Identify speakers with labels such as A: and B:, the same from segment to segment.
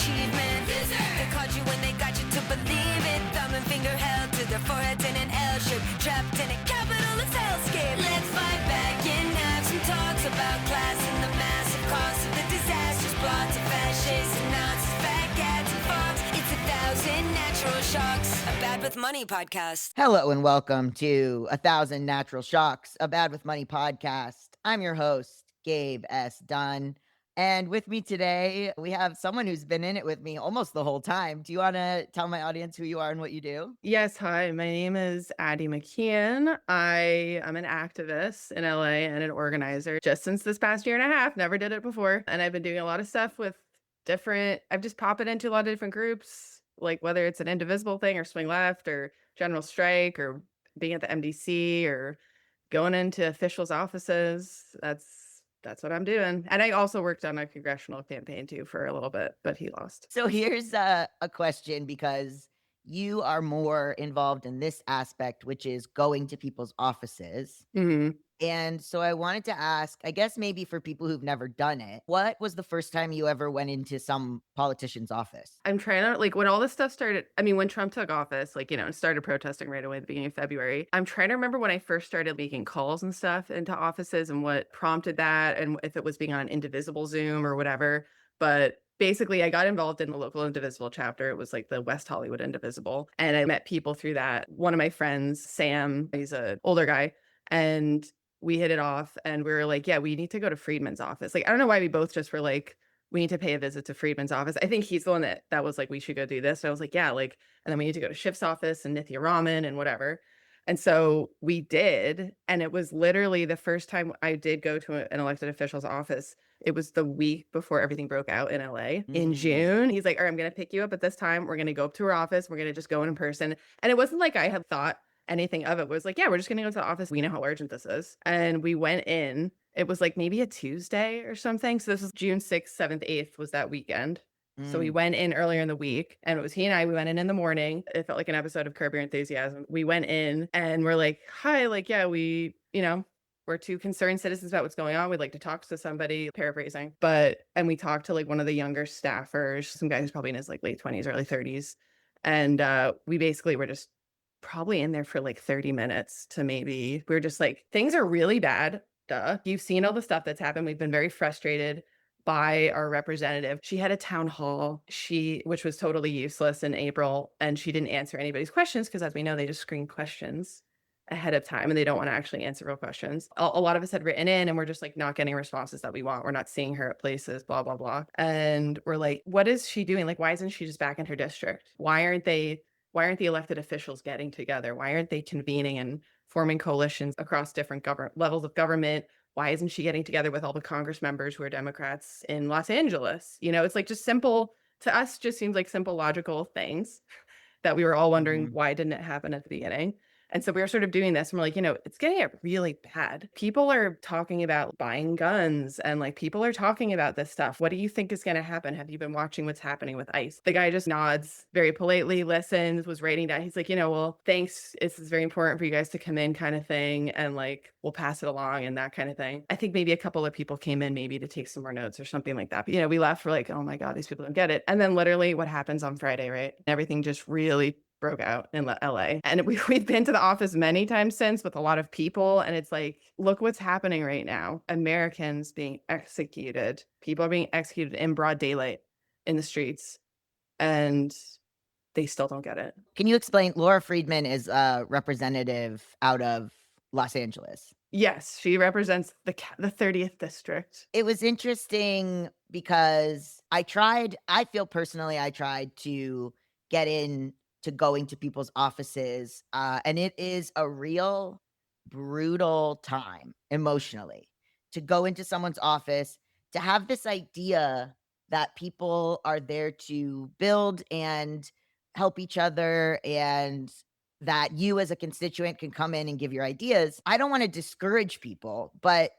A: achievement. They called you when they got you to believe it. Thumb and finger held to their foreheads in an L shape, trapped in a capitalist hellscape. Let's fight back and have some talks about class and the massive cost of the disastrous plots of fascists and Nazis, fat cats and fox. It's 1,000 natural shocks. A Bad with Money podcast.
B: Hello and welcome to 1,000 Natural Shocks, a Bad with Money podcast. I'm your host, Gabe S. Dunn. And with me today, we have someone who's been in it with me almost the whole time. Do you want to tell my audience who you are and what you do?
C: Yes, hi. My name is Addie McKeon. I am an activist in LA and an organizer just since this past year and a half. Never did it before. And I've been doing a lot of stuff with I've just popped it into a lot of different groups, like whether it's an Indivisible thing or Swing Left or General Strike or being at the MDC or going into officials' offices. That's what I'm doing. And I also worked on a congressional campaign too for a little bit, but he lost.
B: So here's a question, because you are more involved in this aspect, which is going to people's offices.
C: Mm-hmm.
B: And so I wanted to ask, I guess maybe for people who've never done it, what was the first time you ever went into some politician's office?
C: I'm trying to, when all this stuff started, when Trump took office, and started protesting right away at the beginning of February, I'm trying to remember when I first started making calls and stuff into offices and what prompted that and if it was being on an Indivisible Zoom or whatever. But basically, I got involved in the local Indivisible chapter. It was like the West Hollywood Indivisible. And I met people through that. One of my friends, Sam, he's an older guy, and we hit it off and we were like, yeah, we need to go to Friedman's office. I don't know why we both just were like, we need to pay a visit to Friedman's office. I think he's the one that was like, we should go do this. So I was like, yeah, and then we need to go to Schiff's office and Nithya Raman and whatever. And so we did. And it was literally the first time I did go to an elected official's office. It was the week before everything broke out in LA in June. He's like, all right, I'm going to pick you up at this time. We're going to go up to her office. We're going to just go in person. And it wasn't like I had thought anything of it. Was like, yeah, we're just going to go to the office. We know how urgent this is. And we went in. It was like maybe a Tuesday or something. So this was June 6th, 7th, 8th was that weekend. So we went in earlier in the week and it was he and I, we went in the morning. It felt like an episode of Curb Your Enthusiasm. We went in and we're like, hi, yeah, we're two concerned citizens about what's going on. We'd like to talk to somebody, paraphrasing. And we talked to one of the younger staffers, some guy who's probably in his late 20s, early 30s. And we basically were just probably in there for 30 minutes to we were just like, things are really bad. Duh. You've seen all the stuff that's happened. We've been very frustrated by our representative. She had a town hall, which was totally useless in April, and she didn't answer anybody's questions because, as we know, they just screen questions ahead of time and they don't want to actually answer real questions. A lot of us had written in and we're just not getting responses that we want. We're not seeing her at places, blah, blah, blah. And we're like, what is she doing? Why isn't she just back in her district? Why aren't the elected officials getting together? Why aren't they convening and forming coalitions across different levels of government? Why isn't she getting together with all the Congress members who are Democrats in Los Angeles? It's just simple, to us, just seems like simple, logical things that we were all wondering, why didn't it happen at the beginning? And so we were sort of doing this and we're like, it's getting really bad. People are talking about buying guns and people are talking about this stuff. What do you think is going to happen? Have you been watching what's happening with ICE? The guy just nods very politely, listens, was writing down. He's like, well, thanks. This is very important for you guys to come in kind of thing. And we'll pass it along and that kind of thing. I think maybe a couple of people came in maybe to take some more notes or something like that. But, we left, we're like, oh my God, these people don't get it. And then literally what happens on Friday, right? Everything just really broke out in LA. And we've been to the office many times since with a lot of people. And it's look what's happening right now. Americans being executed. People are being executed in broad daylight in the streets. And they still don't get it.
B: Can you explain? Laura Friedman is a representative out of Los Angeles.
C: Yes, she represents the 30th district.
B: It was interesting because I tried to get in to going to people's offices. And it is a real brutal time emotionally to go into someone's office, to have this idea that people are there to build and help each other and that you as a constituent can come in and give your ideas. I don't want to discourage people, but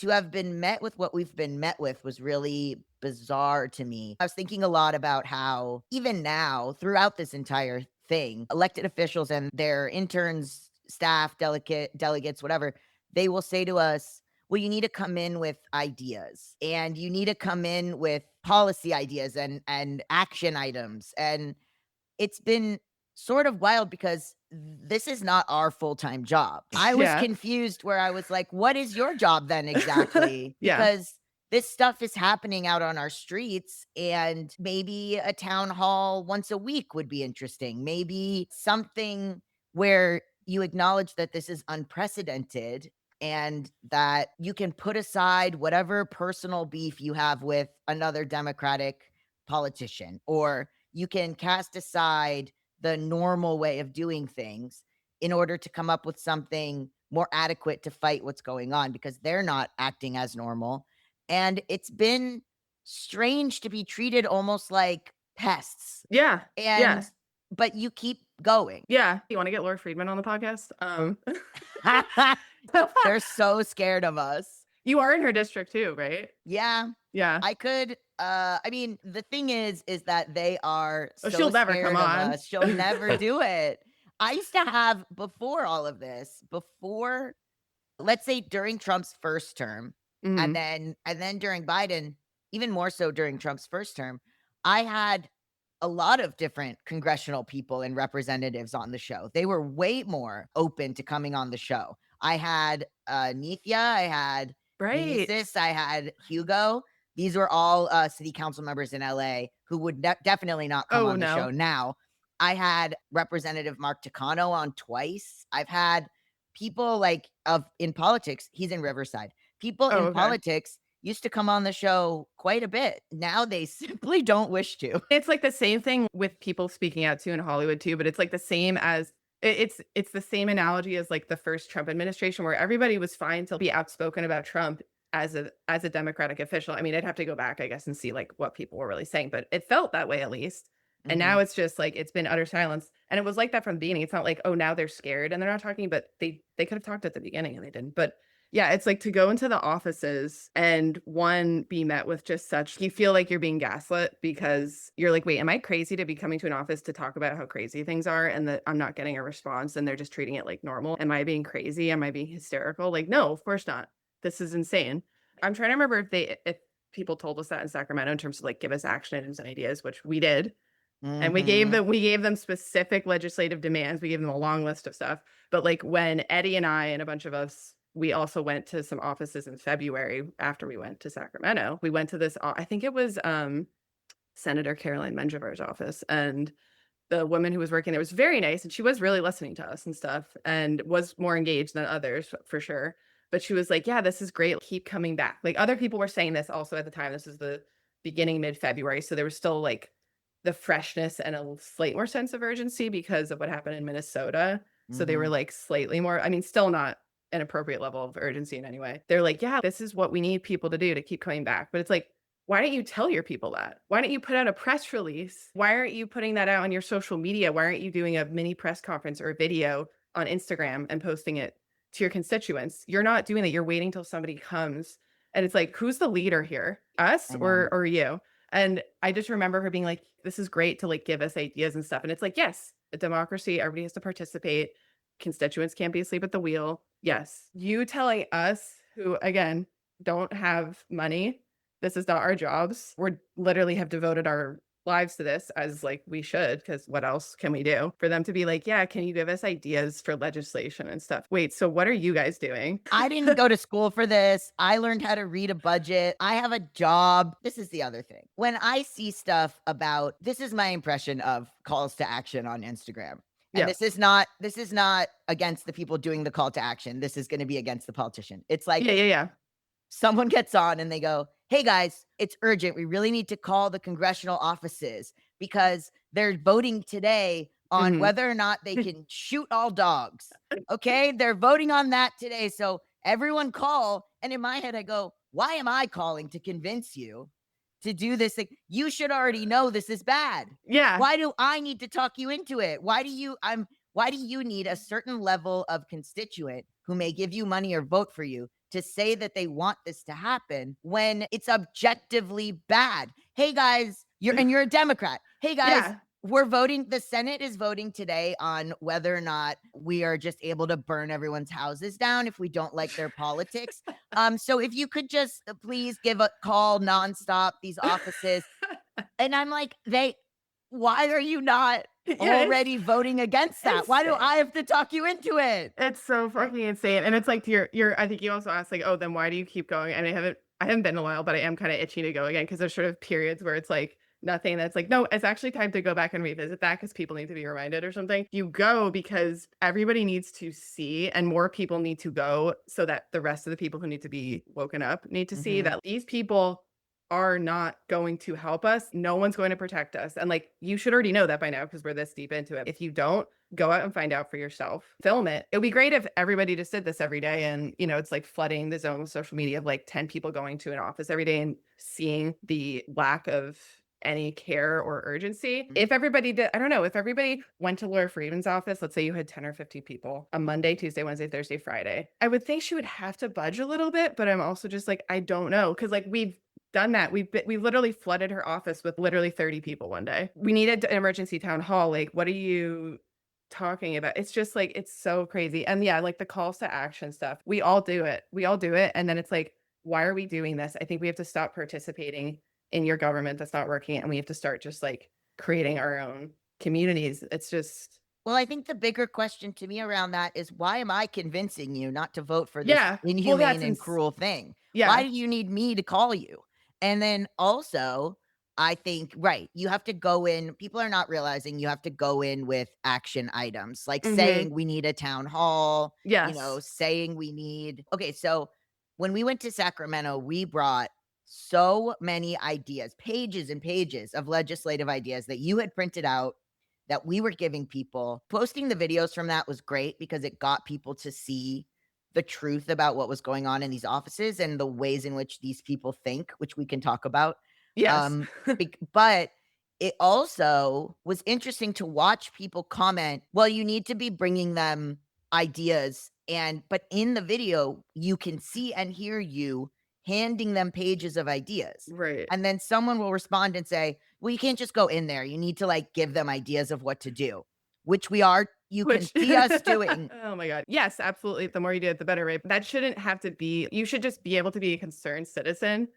B: to have been met with what we've been met with was really bizarre to me. I was thinking a lot about how even now, throughout this entire thing, elected officials and their interns, staff, delegates, whatever, they will say to us, well, you need to come in with ideas and you need to come in with policy ideas and action items. And it's been sort of wild because this is not our full-time job. I was
C: Yeah.
B: confused where I was like, what is your job then exactly?
C: Yeah.
B: Because this stuff is happening out on our streets, and maybe a town hall once a week would be interesting. Maybe something where you acknowledge that this is unprecedented and that you can put aside whatever personal beef you have with another Democratic politician, or you can cast aside the normal way of doing things in order to come up with something more adequate to fight what's going on, because they're not acting as normal. And it's been strange to be treated almost like pests.
C: Yeah. Yeah.
B: But you keep going.
C: Yeah. You want to get Laura Friedman on the podcast?
B: They're so scared of us.
C: You are in her district too, right?
B: Yeah.
C: Yeah.
B: I could, I mean, the thing is that they are so
C: she'll never
B: scared
C: come
B: of
C: on.
B: us. She'll never do it. I used to have, before all of this, let's say during Trump's first term,
C: Mhm.
B: and then during Biden, even more so during Trump's first term, I had a lot of different congressional people and representatives on the show. They were way more open to coming on the show. I had Nithya, I had
C: Right.
B: Nemesis, I had Hugo. These were all city council members in LA who would definitely not come on the show now. I had Representative Mark Takano on twice. I've had people like in politics. He's in Riverside. People in politics used to come on the show quite a bit. Now they simply don't wish to.
C: It's like the same thing with people speaking out too in Hollywood too, but it's like the same as it's the same analogy as like the first Trump administration, where everybody was fine to be outspoken about Trump as a Democratic official. I mean, I'd have to go back, I guess, and see like what people were really saying, but it felt that way at least. And now it's just like it's been utter silence. And it was like that from the beginning. It's not like, oh, now they're scared and they're not talking, but they could have talked at the beginning and they didn't. But yeah, it's like to go into the offices and be met with just such, you feel like you're being gaslit because you're like, wait, am I crazy to be coming to an office to talk about how crazy things are and that I'm not getting a response and they're just treating it like normal? Am I being crazy? Am I being hysterical? Like, no, of course not. This is insane. I'm trying to remember if people told us that in Sacramento in terms of like, give us action items and ideas, which we did. And we gave them specific legislative demands. We gave them a long list of stuff. But like when Eddie and I and a bunch of us, we also went to some offices in February after we went to Sacramento. We went to this, I think it was Senator Caroline Menjivar's office. And the woman who was working there was very nice. And she was really listening to us and stuff and was more engaged than others for sure. But she was like, yeah, this is great. Keep coming back. Like other people were saying this also at the time. This is the beginning, mid-February. So there was still like the freshness and a slight more sense of urgency because of what happened in Minnesota. So they were like slightly more, I mean, still not an appropriate level of urgency in any way. They're like, yeah, this is what we need people to do to keep coming back. But it's like, why don't you tell your people that? Why don't you put out a press release? Why aren't you putting that out on your social media? Why aren't you doing a mini press conference or a video on Instagram and posting it to your constituents? You're not doing that. You're waiting till somebody comes. And it's like, who's the leader here? Us or you? And I just remember her being like, this is great to like give us ideas and stuff. And it's like, yes, a democracy, everybody has to participate. Constituents can't be asleep at the wheel. Yes. You telling us who, again, don't have money, this is not our jobs. We're literally have devoted our lives to this as like we should, because what else can we do? For them to be like, yeah, can you give us ideas for legislation and stuff? Wait, so what are you guys doing?
B: I didn't go to school for this. I learned how to read a budget. I have a job. This is the other thing. When I see stuff about, this is my impression of calls to action on Instagram. And this is not against the people doing the call to action. This is going to be against the politician. It's like, someone gets on and they go, hey guys, it's urgent. We really need to call the congressional offices because they're voting today on whether or not they can shoot all dogs. Okay. They're voting on that today. So everyone call. And in my head, I go, why am I calling to convince you to do this thing? You should already know this is bad.
C: Yeah.
B: Why do I need to talk you into it? Why do you need a certain level of constituent who may give you money or vote for you to say that they want this to happen when it's objectively bad? Hey guys, you're a Democrat. Hey guys, we're voting, the Senate is voting today on whether or not we are just able to burn everyone's houses down if we don't like their politics. So if you could just please give a call nonstop these offices. And I'm like, why are you not
C: Yeah,
B: already voting against that? Why do
C: insane.
B: I have to talk you into it?
C: It's so fucking insane. And it's like to your I think you also asked like, oh, then why do you keep going? And I haven't been in a while, but I am kind of itching to go again because there's sort of periods where it's like nothing that's like, no, it's actually time to go back and revisit that because people need to be reminded or something. You go because everybody needs to see and more people need to go so that the rest of the people who need to be woken up need to see
B: Mhm.
C: that these people are not going to help us. No one's going to protect us. And like you should already know that by now because we're this deep into it. If you don't, go out and find out for yourself. Film it. It would be great if everybody just did this every day and, it's like flooding the zone with social media of like 10 people going to an office every day and seeing the lack of any care or urgency.
B: Mm.
C: If everybody did, I don't know, if everybody went to Laura Friedman's office, let's say you had 10 or 50 people on Monday, Tuesday, Wednesday, Thursday, Friday, I would think she would have to budge a little bit, but I'm also just like, I don't know. Cause like we've done that. We literally flooded her office with literally 30 people one day. We needed an emergency town hall. Like, what are you talking about? It's just like it's so crazy. And yeah, like the calls to action stuff. We all do it. We all do it. And then it's like, why are we doing this? I think we have to stop participating in your government that's not working and we have to start just like creating our own communities. It's just
B: Well, I think the bigger question to me around that is why am I convincing you not to vote for this
C: yeah. Well,
B: inhumane and cruel thing? Why
C: yeah.
B: do you need me to call you? And then also, I think, right, you have to go in, people are not realizing you have to go in with action items, like
C: Mhm.
B: saying we need a town hall,
C: Yes.
B: saying we need. Okay, so when we went to Sacramento, we brought so many ideas, pages and pages of legislative ideas that you had printed out that we were giving people. Posting the videos from that was great because it got people to see the truth about what was going on in these offices and the ways in which these people think, which we can talk about.
C: Yes.
B: Um, but it also was interesting to watch people comment, well, you need to be bringing them ideas. But in the video, you can see and hear you handing them pages of ideas.
C: Right.
B: And then someone will respond and say, well, you can't just go in there. You need to like give them ideas of what to do, which you can
C: Which
B: see us doing.
C: oh my god. Yes, absolutely. The more you do it, the better, right? That shouldn't have to be you should just be able to be a concerned citizen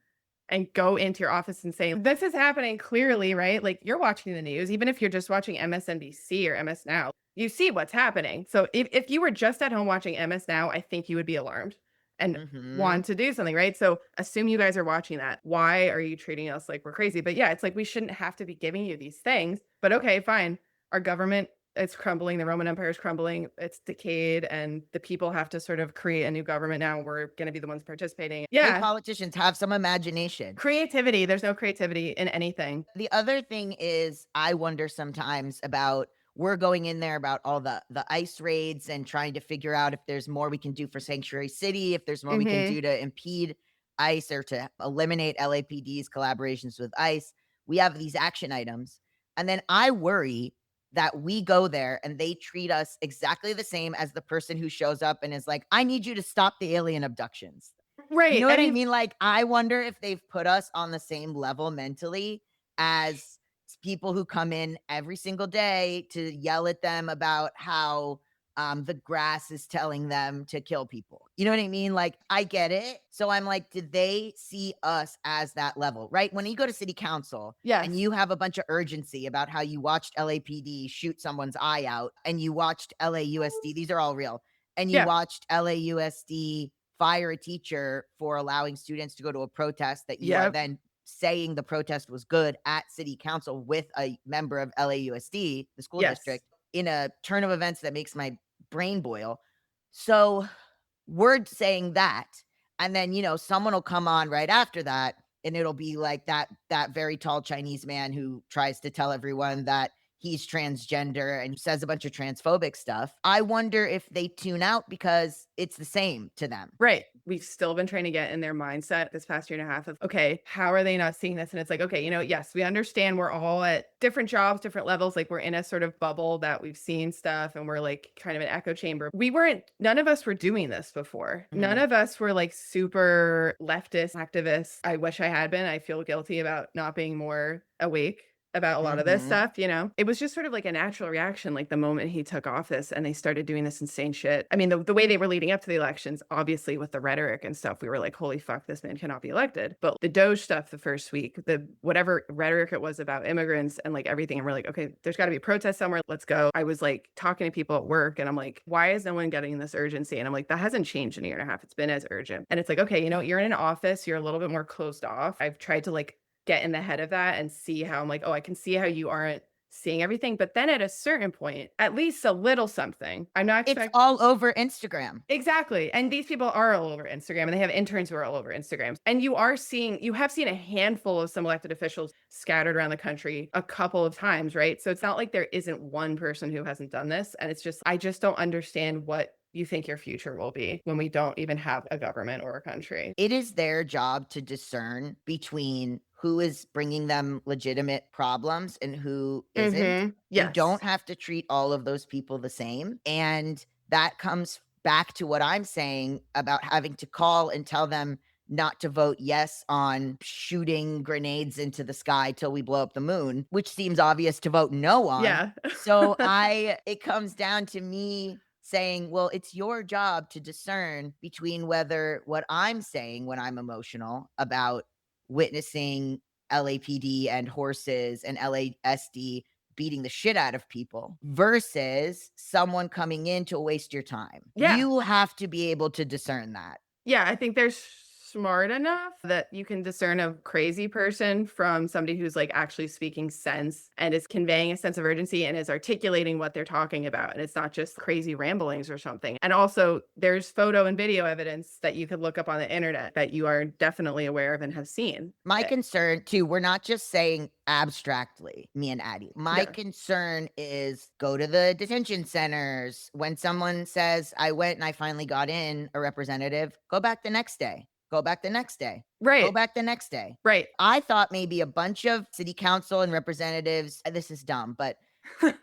C: and go into your office and say, "This is happening clearly," right? Like you're watching the news, even if you're just watching MSNBC or MS Now, you see what's happening. So if you were just at home watching MS Now, I think you would be alarmed and
B: Mhm.
C: want to do something, right? So assume you guys are watching that. Why are you treating us like we're crazy? But yeah, it's like we shouldn't have to be giving you these things. But okay, fine. Our government it's crumbling. The Roman Empire is crumbling. It's decayed, and the people have to sort of create a new government now. We're going to be the ones participating.
B: Hey,
C: Yeah,
B: politicians, have some imagination.
C: creativity. There's no creativity in anything.
B: The other thing is I wonder sometimes about we're going in there about all the ICE raids and trying to figure out if there's more we can do for Sanctuary City, if there's more we can
C: Mhm.
B: do to impede ICE or to eliminate LAPD's collaborations with ICE. We have these action items. And then I worry that we go there and they treat us exactly the same as the person who shows up and is like, I need you to stop the alien abductions. You
C: Right.
B: know
C: I
B: what I
C: mean,
B: mean? Like, I wonder if they've put us on the same level mentally as people who come in every single day to yell at them about how the grass is telling them to kill people. You know what I mean? Like, I get it. So I'm like, did they see us as that level, right? When you go to city council and
C: yes.
B: you have a bunch of urgency about how you watched LAPD shoot someone's eye out and you watched LAUSD, these are all real, and you
C: Yeah.
B: watched LAUSD fire a teacher for allowing students to go to a protest that you are
C: Yep.
B: then saying the protest was good at city council with a member of LAUSD, the school
C: Yes.
B: district, in a turn of events that makes my brain boil. So we're saying that. And then, someone will come on right after that and it'll be like that very tall Chinese man who tries to tell everyone that he's transgender and says a bunch of transphobic stuff. I wonder if they tune out because it's the same to them.
C: Right. We've still been trying to get in their mindset this past year and a half of, okay, how are they not seeing this? And it's like, okay, yes, we understand we're all at different jobs, different levels. Like we're in a sort of bubble that we've seen stuff and we're like kind of an echo chamber. None of us were doing this before. None
B: Mhm.
C: of us were like super leftist activists. I wish I had been. I feel guilty about not being more awake about a lot of this
B: Mhm.
C: stuff, you know? It was just sort of like a natural reaction, like the moment he took office and they started doing this insane shit. I mean, the way they were leading up to the elections, obviously with the rhetoric and stuff, we were like, holy fuck, this man cannot be elected. But the Doge stuff the first week, the whatever rhetoric it was about immigrants and like everything, and we're like, okay, there's got to be a protest somewhere. Let's go. I was like talking to people at work and I'm like, why is no one getting this urgency? And I'm like, that hasn't changed in a year and a half. It's been as urgent. And it's like, okay, you know, you're in an office, you're a little bit more closed off. I've tried to like get in the head of that and see how I'm like, oh, I can see how you aren't seeing everything. But then at a certain point, at least a little something. I'm not
B: It's
C: expecting.
B: all over Instagram.
C: Exactly. And these people are all over Instagram and they have interns who are all over Instagram. And you have seen a handful of some elected officials scattered around the country a couple of times, right? So it's not like there isn't one person who hasn't done this. And it's just, I just don't understand what you think your future will be when we don't even have a government or a country.
B: It is their job to discern between who is bringing them legitimate problems and who isn't. You
C: Yes.
B: don't have to treat all of those people the same. And that comes back to what I'm saying about having to call and tell them not to vote yes on shooting grenades into the sky till we blow up the moon, which seems obvious to vote no on.
C: Yeah.
B: So it comes down to me saying, well, it's your job to discern between whether what I'm saying when I'm emotional about witnessing LAPD and horses and LASD beating the shit out of people versus someone coming in to waste your time.
C: Yeah.
B: You have to be able to discern that.
C: Yeah, I think they're smart enough that you can discern a crazy person from somebody who's like actually speaking sense and is conveying a sense of urgency and is articulating what they're talking about. And it's not just crazy ramblings or something. And also, there's photo and video evidence that you could look up on the internet that you are definitely aware of and have seen.
B: My concern too, we're not just saying abstractly, me and Addie. My
C: No.
B: concern is go to the detention centers. When someone says, I went and I finally got in, a representative, go back the next day. Go back the next day. Go
C: Right.
B: back the next day.
C: Right.
B: I thought maybe a bunch of city council and representatives, this is dumb, but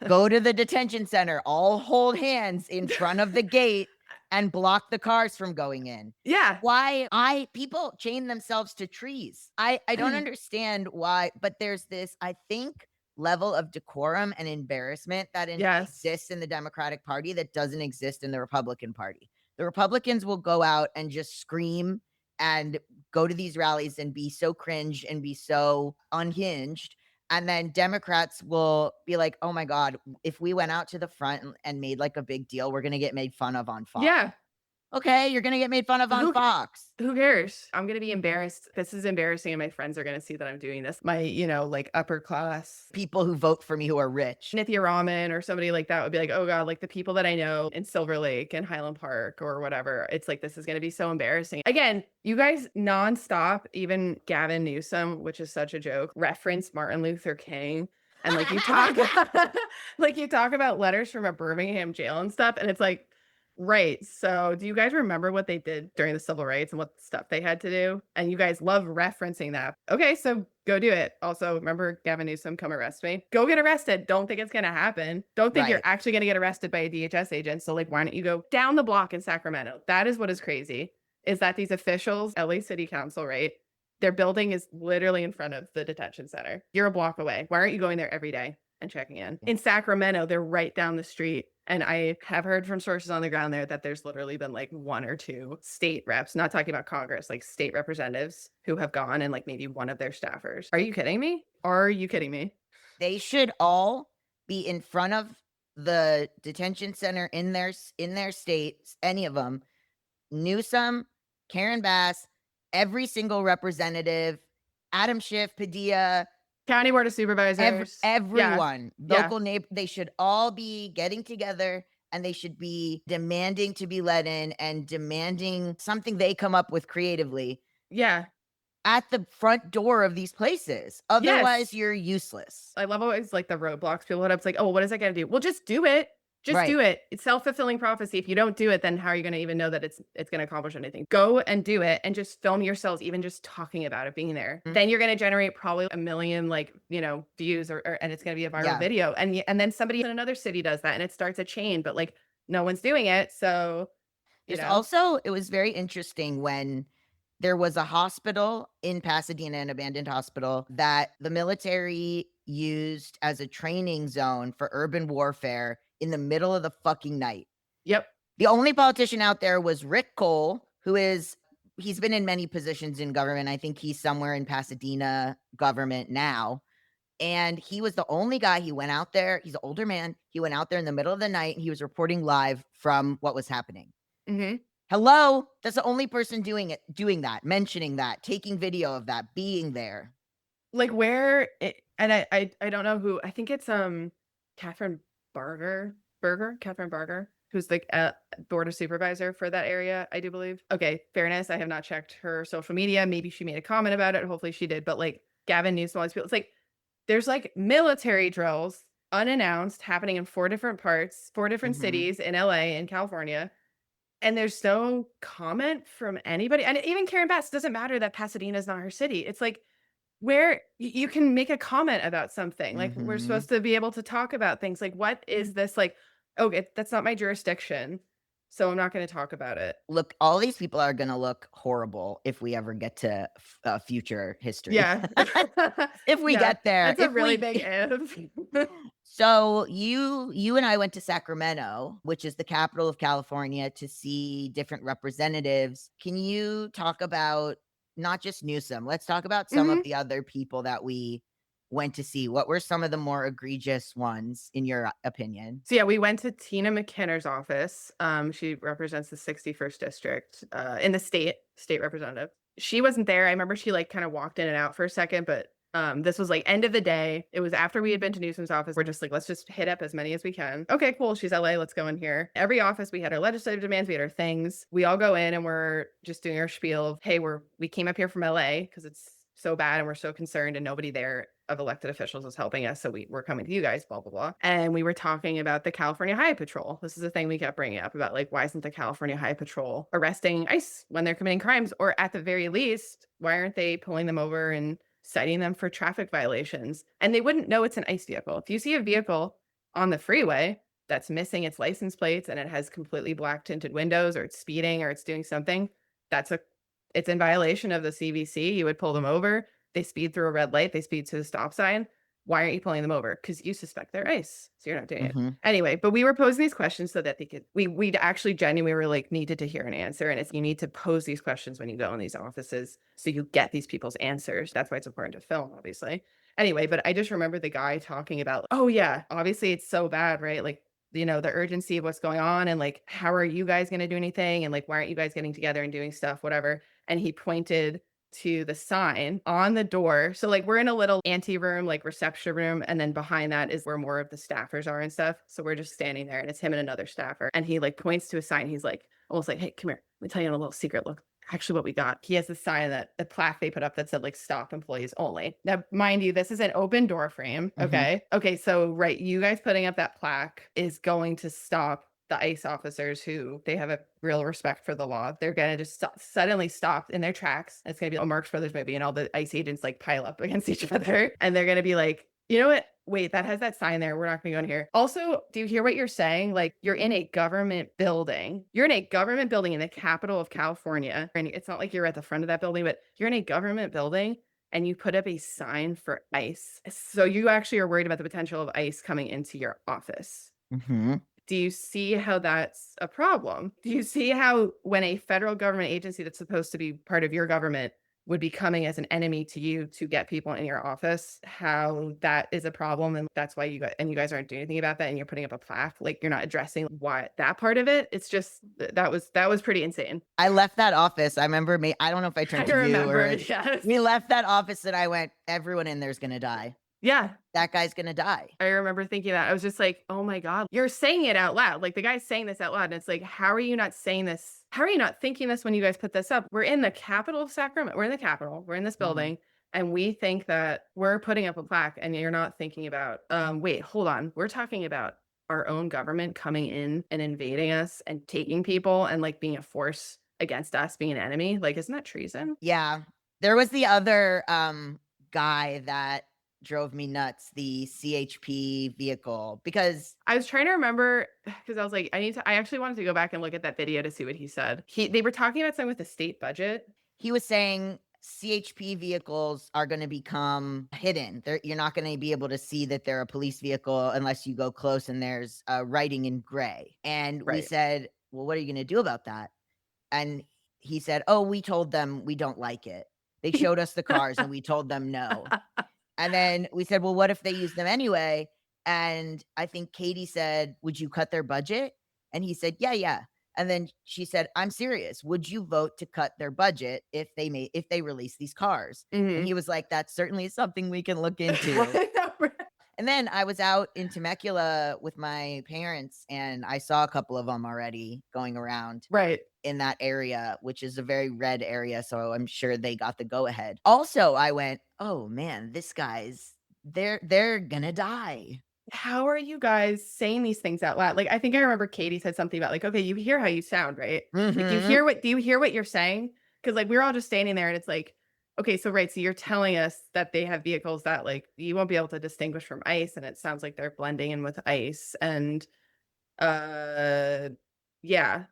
B: go to the detention center, all hold hands in front of the gate and block the cars from going in.
C: Yeah.
B: Why people chain themselves to trees. I don't understand why, but there's this, I think, level of decorum and embarrassment that
C: Yes.
B: exists in the Democratic Party that doesn't exist in the Republican Party. The Republicans will go out and just scream and go to these rallies and be so cringe and be so unhinged. And then Democrats will be like, oh my God, if we went out to the front and made like a big deal, we're going to get made fun of on Fox.
C: Yeah.
B: Okay, you're going to get made fun of on Fox.
C: Who cares? I'm going to be embarrassed. This is embarrassing and my friends are going to see that I'm doing this. My, like upper class
B: People who vote for me who are rich.
C: Nithya Raman or somebody like that would be like, oh God, like the people that I know in Silver Lake and Highland Park or whatever. It's like, this is going to be so embarrassing. Again, you guys nonstop, even Gavin Newsom, which is such a joke, reference Martin Luther King. And like you talk about letters from a Birmingham jail and stuff. And it's like, right. So do you guys remember what they did during the civil rights and what stuff they had to do? And you guys love referencing that. Okay, so go do it. Also, remember Gavin Newsom, come arrest me. Go get arrested. Don't think it's going to happen. Don't think you're
B: Right.
C: actually going to get arrested by a DHS agent. So like, why don't you go down the block in Sacramento? That is what is crazy, is that these officials, LA City Council, right? Their building is literally in front of the detention center. You're a block away. Why aren't you going there every day and checking in? In Sacramento, they're right down the street. And I have heard from sources on the ground there that there's literally been like one or two state reps, not talking about Congress, like state representatives who have gone and like maybe one of their staffers. Are you kidding me? Are you kidding me?
B: They should all be in front of the detention center in their states, any of them. Newsom, Karen Bass, every single representative, Adam Schiff, Padilla,
C: County Board of Supervisors.
B: everyone,
C: Yeah.
B: local neighbor, they should all be getting together and they should be demanding to be let in and demanding something they come up with creatively
C: Yeah.
B: at the front door of these places. Otherwise, you're useless.
C: I love always like the roadblocks people hit up. It's like, oh, what is that going to do? Well, just do it. Just
B: Right.
C: do it. It's self-fulfilling prophecy. If you don't do it, then how are you going to even know that it's going to accomplish anything? Go and do it and just film yourselves, even just talking about it, being there.
B: Mhm.
C: Then you're going to generate probably 1 million views and it's going to be a viral
B: Yeah.
C: video. And then somebody in another city does that and it starts a chain, but like no one's doing it. So,
B: There's also, it was very interesting when there was a hospital in Pasadena, an abandoned hospital, that the military used as a training zone for urban warfare in the middle of the fucking night.
C: Yep.
B: The only politician out there was Rick Cole, he's been in many positions in government. I think he's somewhere in Pasadena government now. And he was the only guy. He went out there. He's an older man. He went out there in the middle of the night and he was reporting live from what was happening.
C: Mm-hmm.
B: Hello? That's the only person doing that, mentioning that, taking video of that, being there.
C: Like and I don't know who, I think it's Catherine Barger, who's like a board of supervisor for that area, I do believe. Okay, fairness, I have not checked her social media. Maybe she made a comment about it. Hopefully she did. But like Gavin Newsom, all these people, it's like there's like military drills unannounced happening in 4 different parts, 4 different cities in LA and California. And there's no comment from anybody. And even Karen Bass, doesn't matter that Pasadena is not her city. It's like where you can make a comment about something. Like we're supposed to be able to talk about things. Like, what is this? Like, okay, that's not my jurisdiction, so I'm not going to talk about it.
B: Look, all these people are going to look horrible if we ever get to future history.
C: Yeah.
B: If we get there.
C: That's a really big if.
B: So you and I went to Sacramento, which is the capital of California, to see different representatives. Can you talk about not just Newsom? Let's talk about some of the other people that we went to see. What were some of the more egregious ones, in your opinion?
C: So yeah, we went to Tina McKinner's office. She represents the 61st district in the state representative. She wasn't there. I remember she like kind of walked in and out for a second, but this was like end of the day. It was after we had been to Newsom's office. We're just like, let's just hit up as many as we can. Okay, cool. She's LA. Let's go in here. Every office, we had our legislative demands. We had our things. We all go in and we're just doing our spiel of, hey, we came up here from LA because it's so bad and we're so concerned and nobody there of elected officials is helping us. So we're coming to you guys, blah, blah, blah. And we were talking about the California Highway Patrol. This is the thing we kept bringing up about like, why isn't the California Highway Patrol arresting ICE when they're committing crimes? Or at the very least, why aren't they pulling them over and citing them for traffic violations? And they wouldn't know it's an ICE vehicle. If you see a vehicle on the freeway that's missing its license plates and it has completely black tinted windows, or it's speeding, or it's doing something, it's in violation of the CVC. You would pull them over. They speed through a red light. They speed to the stop sign. Why aren't you pulling them over? Because you suspect they're ICE. So you're not doing it. Anyway, but we were posing these questions so that we'd actually genuinely were like needed to hear an answer. And you need to pose these questions when you go in these offices so you get these people's answers. That's why it's important to film, obviously. Anyway, but I just remember the guy talking about, oh yeah, obviously it's so bad, right? Like, the urgency of what's going on, and like, how are you guys going to do anything? And like, why aren't you guys getting together and doing stuff, whatever? And he pointed to the sign on the door. So like, we're in a little ante room, like reception room. And then behind that is where more of the staffers are and stuff. So we're just standing there and it's him and another staffer. And he like points to a sign. He's like, almost like, hey, come here. Let me tell you a little secret. Look, actually what we got. He has the sign, that the plaque they put up that said like, stop employees only. Now, mind you, this is an open door frame. Okay. Okay. So, right. You guys putting up that plaque is going to stop the ICE officers who they have a real respect for the law. They're going to just suddenly stop in their tracks. It's going to be a Marx Brothers movie and all the ICE agents like pile up against each other. And they're going to be like, you know what? Wait, that has that sign there. We're not going to go in here. Also, do you hear what you're saying? Like, you're in a government building. You're in a government building in the capital of California. And it's not like you're at the front of that building, but you're in a government building and you put up a sign for ICE. So you actually are worried about the potential of ICE coming into your office. Do you see how that's a problem? Do you see how when a federal government agency that's supposed to be part of your government would be coming as an enemy to you to get people in your office, how that is a problem? And that's why you guys aren't doing anything about that, and you're putting up a plaque, like you're not addressing why that part of it. It's just that was pretty insane.
B: I left that office. I remember I don't know if I turned to you or
C: yes.
B: We left that office and I went, everyone in there's gonna die.
C: Yeah.
B: That guy's gonna die.
C: I remember thinking that. I was just like, oh my God, you're saying it out loud. Like the guy's saying this out loud. And it's like, how are you not saying this? How are you not thinking this when you guys put this up? We're in the capital of Sacramento. We're in the capital. We're in this building. And we think that we're putting up a plaque and you're not thinking about, wait, hold on. We're talking about our own government coming in and invading us and taking people and like being a force against us, being an enemy. Like, isn't that treason?
B: Yeah. There was the other guy that drove me nuts, the CHP vehicle, because
C: I was trying to remember, because I was like, I actually wanted to go back and look at that video to see what he said. They were talking about something with the state budget.
B: He was saying CHP vehicles are going to become hidden. You're not going to be able to see that they're a police vehicle unless you go close and there's writing in gray. And we
C: Right.
B: said, well, what are you going to do about that? And he said, oh, we told them we don't like it. They showed us the cars and we told them no. And then we said, well, what if they use them anyway? And I think Katie said, would you cut their budget? And he said, yeah, yeah. And then she said, I'm serious. Would you vote to cut their budget if they release these cars? And
C: Mhm.
B: he was like, that's certainly something we can look into.
C: Right.
B: And then I was out in Temecula with my parents and I saw a couple of them already going around
C: Right.
B: in that area, which is a very red area. So I'm sure they got the go ahead. Also, I went, oh man, they're gonna die.
C: How are you guys saying these things out loud? Like, I think I remember Katie said something about like, okay, you hear how you sound, right? Like,
B: Mhm.
C: do you hear what you're saying? Because like we were all just standing there and it's like, okay, so right, so you're telling us that they have vehicles that like you won't be able to distinguish from ice, and it sounds like they're blending in with ice. And uh yeah.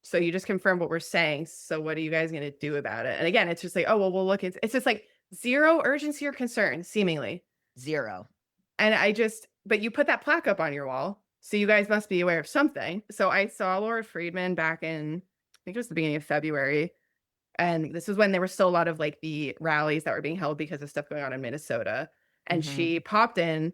C: So you just confirmed what we're saying. So what are you guys gonna do about it? And again, it's just like, oh well, we'll look. It's just like zero urgency or concern, seemingly.
B: Zero.
C: And but you put that plaque up on your wall, so you guys must be aware of something. So I saw Laura Friedman back in, I think it was the beginning of February. And this was when there were still a lot of like the rallies that were being held because of stuff going on in Minnesota. And
B: Mhm.
C: she popped in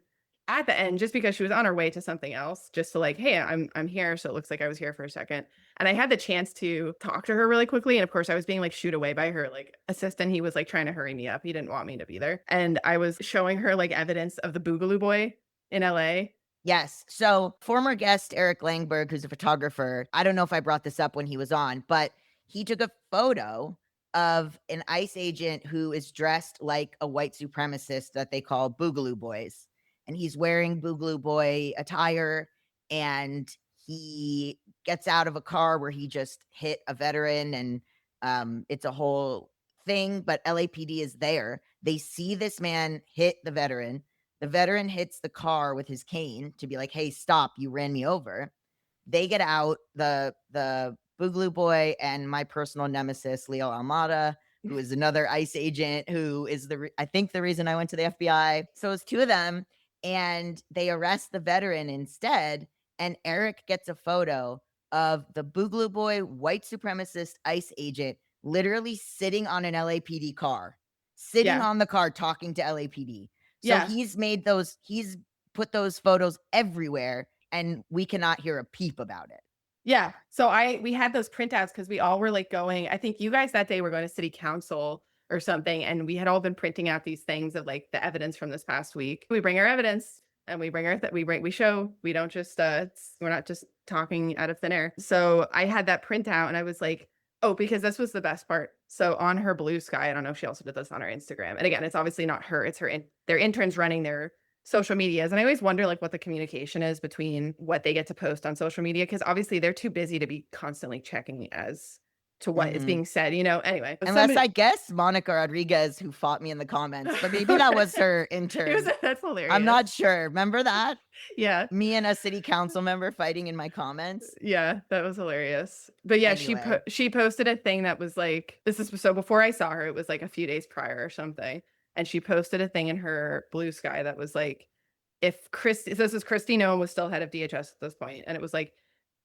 C: at the end just because she was on her way to something else, just to like, hey, I'm here. So it looks like I was here for a second. And I had the chance to talk to her really quickly. And of course, I was being like shooed away by her like assistant. He was like trying to hurry me up. He didn't want me to be there. And I was showing her like evidence of the Boogaloo Boy in LA.
B: Yes. So former guest Eric Langberg, who's a photographer, I don't know if I brought this up when he was on, but he took a photo of an ICE agent who is dressed like a white supremacist that they call Boogaloo Boys. And he's wearing Boogaloo Boy attire and he gets out of a car where he just hit a veteran and it's a whole thing, but LAPD is there. They see this man hit the veteran. The veteran hits the car with his cane to be like, "Hey, stop, you ran me over." They get out, the Boogaloo Boy and my personal nemesis, Leo Almada, who is another ICE agent who is I think the reason I went to the FBI. So it's two of them, and they arrest the veteran instead, and Eric gets a photo of the Boogaloo Boy white supremacist ICE agent literally sitting on an LAPD car, sitting
C: Yeah.
B: on the car talking to LAPD. So
C: Yeah.
B: he's put those photos everywhere and we cannot hear a peep about it.
C: Yeah. So we had those printouts because we all were like going, I think you guys that day were going to city council or something. And we had all been printing out these things of like the evidence from this past week. We bring our evidence and we bring our, we show, we don't just, we're not just talking out of thin air. So I had that printout and I was like, oh, because this was the best part. So on her Blue Sky, I don't know if she also did this on her Instagram. And again, it's obviously not her, it's their interns running their social medias. And I always wonder like what the communication is between what they get to post on social media, because obviously they're too busy to be constantly checking as to what is
B: Mhm.
C: being said, you know. Anyway,
B: Unless I guess Monica Rodriguez, who fought me in the comments, but maybe that was her intern.
C: that's
B: I'm
C: hilarious.
B: not sure. Remember that?
C: Yeah.
B: Me and a city council member fighting in my comments?
C: Yeah, that was hilarious. But yeah,
B: Anyway.
C: she posted a thing that was like, this is so before I saw her, it was like a few days prior or something. And she posted a thing in her Blue Sky that was like, if Christy, so this is Christy Noem was still head of DHS at this point, and it was like,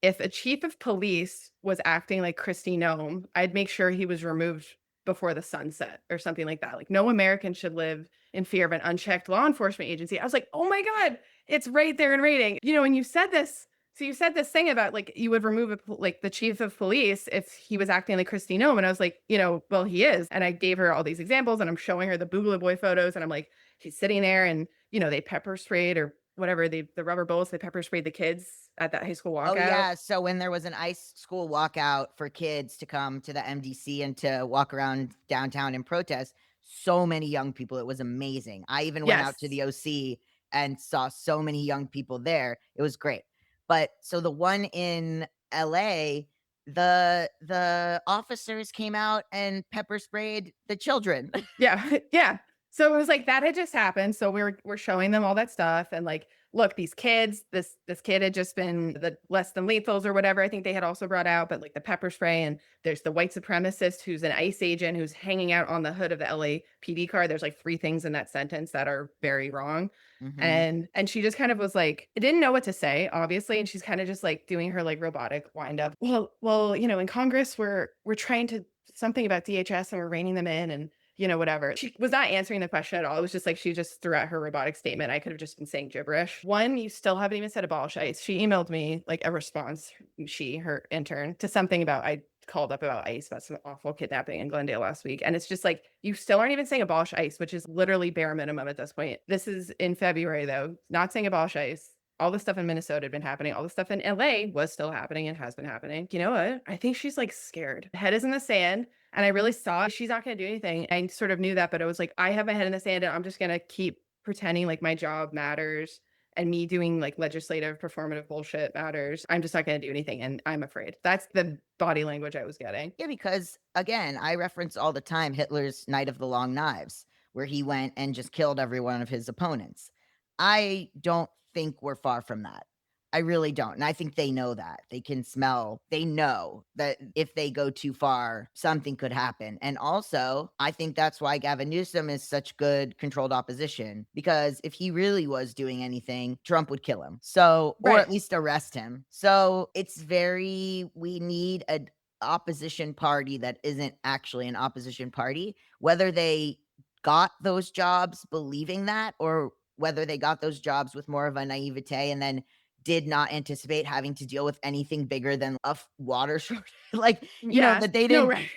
C: if a chief of police was acting like Christy Noem, I'd make sure he was removed before the sunset or something like that. Like no American should live in fear of an unchecked law enforcement agency. I was like, oh my God, it's right there in rating. You know, when you said this, so you said this thing about like you would remove like the chief of police if he was acting like Christy Noem. And I was like, you know, well, he is. And I gave her all these examples and I'm showing her the Boogaloo Boy photos. And I'm like, he's sitting there and, you know, they pepper sprayed or whatever, the rubber bullets, they pepper sprayed the kids at that high school walkout.
B: Oh, yeah. So when there was an ICE school walkout for kids to come to the MDC and to walk around downtown and protest, so many young people. It was amazing. I even went out to the OC and saw so many young people there. It was great. But so the one in LA, the officers came out and pepper sprayed the children.
C: Yeah. Yeah. So it was like that had just happened. So we're showing them all that stuff and like, look, these kids, this kid had just been the less than lethals or whatever. I think they had also brought out, but like the pepper spray, and there's the white supremacist who's an ICE agent who's hanging out on the hood of the LAPD car. There's like 3 things in that sentence that are very wrong.
B: Mhm.
C: And she just kind of was like, didn't know what to say, obviously. And she's kind of just like doing her like robotic wind up. Well, in Congress, we're trying to something about DHS and we're reining them in and whatever. She was not answering the question at all. It was just like she just threw out her robotic statement. I could have just been saying gibberish. One, you still haven't even said abolish ICE. She emailed me like a response, her intern, to something about I called up about ICE, about some awful kidnapping in Glendale last week. And it's just like, you still aren't even saying abolish ICE, which is literally bare minimum at this point. This is in February, though, not saying abolish ICE. All the stuff in Minnesota had been happening. All the stuff in LA was still happening and has been happening. You know what? I think she's like scared. Head is in the sand. And I really saw she's not going to do anything. I sort of knew that, but I was like, I have my head in the sand and I'm just going to keep pretending like my job matters and me doing like legislative performative bullshit matters. I'm just not going to do anything. And I'm afraid. That's the body language I was getting.
B: Yeah, because again, I reference all the time Hitler's Night of the Long Knives, where he went and just killed every one of his opponents. I don't think we're far from that. I really don't. And I think they know that. They know that if they go too far, something could happen. And also, I think that's why Gavin Newsom is such good controlled opposition, because if he really was doing anything, Trump would kill him. So, or
C: Right.
B: at least arrest him. So we need a opposition party that isn't actually an opposition party, whether they got those jobs believing that, or whether they got those jobs with more of a naivete and then did not anticipate having to deal with anything bigger than a water shortage. Like,
C: Yeah.
B: that
C: No, right.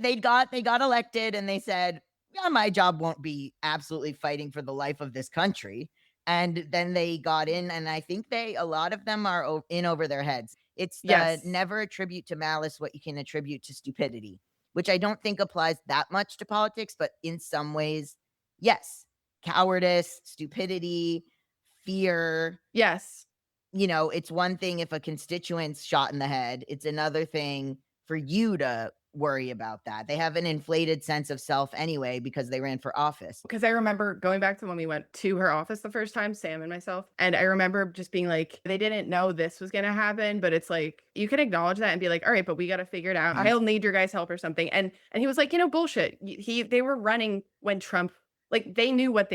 B: they got elected and they said, yeah, my job won't be absolutely fighting for the life of this country. And then they got in, and I think a lot of them are in over their heads. It's the
C: Yes.
B: never attribute to malice what you can attribute to stupidity, which I don't think applies that much to politics, but in some ways, yes. Cowardice, stupidity, fear.
C: Yes.
B: It's one thing if a constituent's shot in the head. It's another thing for you to worry about that. They have an inflated sense of self anyway because they ran for office.
C: Because I remember going back to when we went to her office the first time, Sam and myself. And I remember just being like, they didn't know this was going to happen, but it's like, you can acknowledge that and be like, all right, but we got to figure it out.
B: Mhm.
C: I'll need your guys' help or something. And he was like, bullshit. They were running when Trump, like they knew what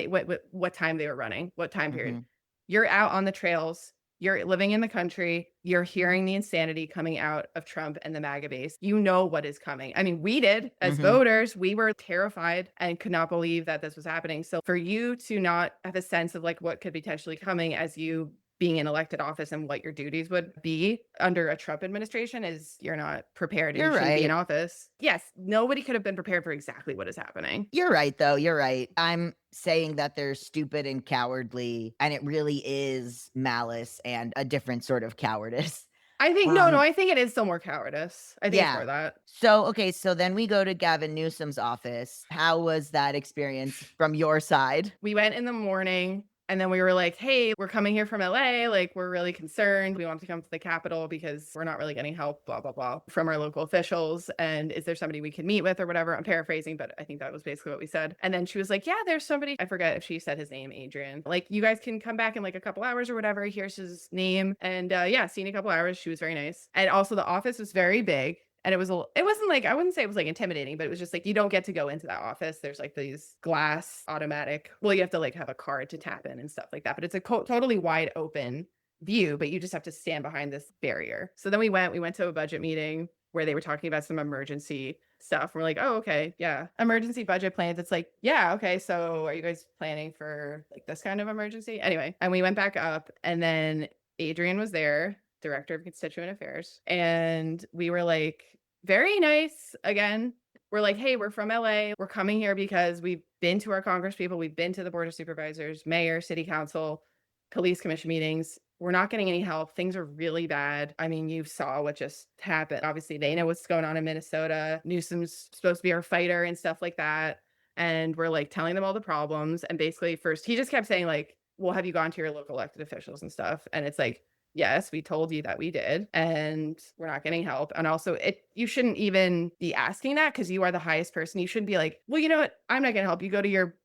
C: time they were running, what time period.
B: Mhm.
C: You're out on the trails. You're living in the country. You're hearing the insanity coming out of Trump and the MAGA base. You know what is coming. I mean, we did as
B: Mhm.
C: voters. We were terrified and could not believe that this was happening. So for you to not have a sense of like what could potentially coming as you being in elected office and what your duties would be under a Trump administration is you're not prepared and
B: You're
C: you shouldn't be in
B: right.
C: office. Yes, nobody could have been prepared for exactly what is happening.
B: You're right, though. You're right. I'm saying that they're stupid and cowardly, and it really is malice and a different sort of cowardice.
C: I think no, I think it is still more cowardice. I think it's more that.
B: So, okay, so then we go to Gavin Newsom's office. How was that experience from your side?
C: We went in the morning and then we were like, hey, we're coming here from LA. Like, we're really concerned. We want to come to the Capitol because we're not really getting help, blah, blah, blah, from our local officials. And is there somebody we can meet with or whatever? I'm paraphrasing, but I think that was basically what we said. And then she was like, yeah, there's somebody. I forget if she said his name, Adrian. Like, you guys can come back in like a couple hours or whatever. Here's his name. And yeah, see you in a couple hours. She was very nice. And also the office was very big. And it wasn't like, I wouldn't say it was like intimidating, but it was just like, you don't get to go into that office. There's like these glass automatic, well, you have to like have a card to tap in and stuff like that. But it's a totally wide open view, but you just have to stand behind this barrier. So then we went to a budget meeting where they were talking about some emergency stuff. We're like, oh, okay. Yeah. Emergency budget plans. It's like, yeah. Okay. So are you guys planning for like this kind of emergency? Anyway, and we went back up and then Adrian was there, Director of Constituent Affairs. And we were like, very nice again. We're like, hey, we're from LA. We're coming here because we've been to our Congress people. We've been to the Board of Supervisors, mayor, city council, police commission meetings. We're not getting any help. Things are really bad. I mean, you saw what just happened. Obviously, they know what's going on in Minnesota. Newsom's supposed to be our fighter and stuff like that. And we're like telling them all the problems. And basically, first, he just kept saying, like, well, have you gone to your local elected officials and stuff? And it's like, yes, we told you that we did, and we're not getting help. And also, you shouldn't even be asking that because you are the highest person. You shouldn't be like, well, you know what? I'm not going to help.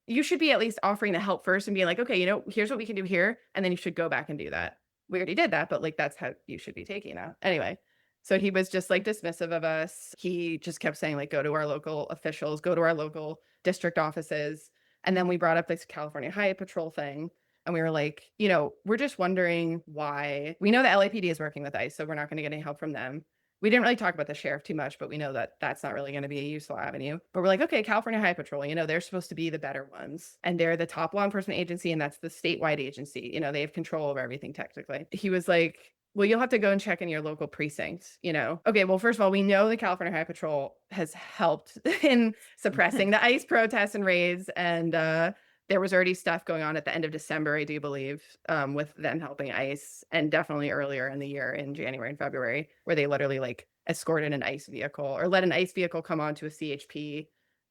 C: You should be at least offering the help first and being like, okay, here's what we can do here. And then you should go back and do that. We already did that, but like, that's how you should be taking that. Anyway. So he was just like dismissive of us. He just kept saying like, go to our local officials, go to our local district offices. And then we brought up this California Highway Patrol thing. And we were like, we're just wondering why. We know the LAPD is working with ICE, so we're not going to get any help from them. We didn't really talk about the sheriff too much, but we know that that's not really going to be a useful avenue. But we're like, okay, California Highway Patrol, they're supposed to be the better ones. And they're the top law enforcement agency, and that's the statewide agency. They have control over everything technically. He was like, well, you'll have to go and check in your local precinct, Okay, well, first of all, we know the California Highway Patrol has helped in suppressing the ICE protests and raids, and there was already stuff going on at the end of December, I do believe, with them helping ICE, and definitely earlier in the year in January and February, where they literally like escorted an ICE vehicle or let an ICE vehicle come onto a CHP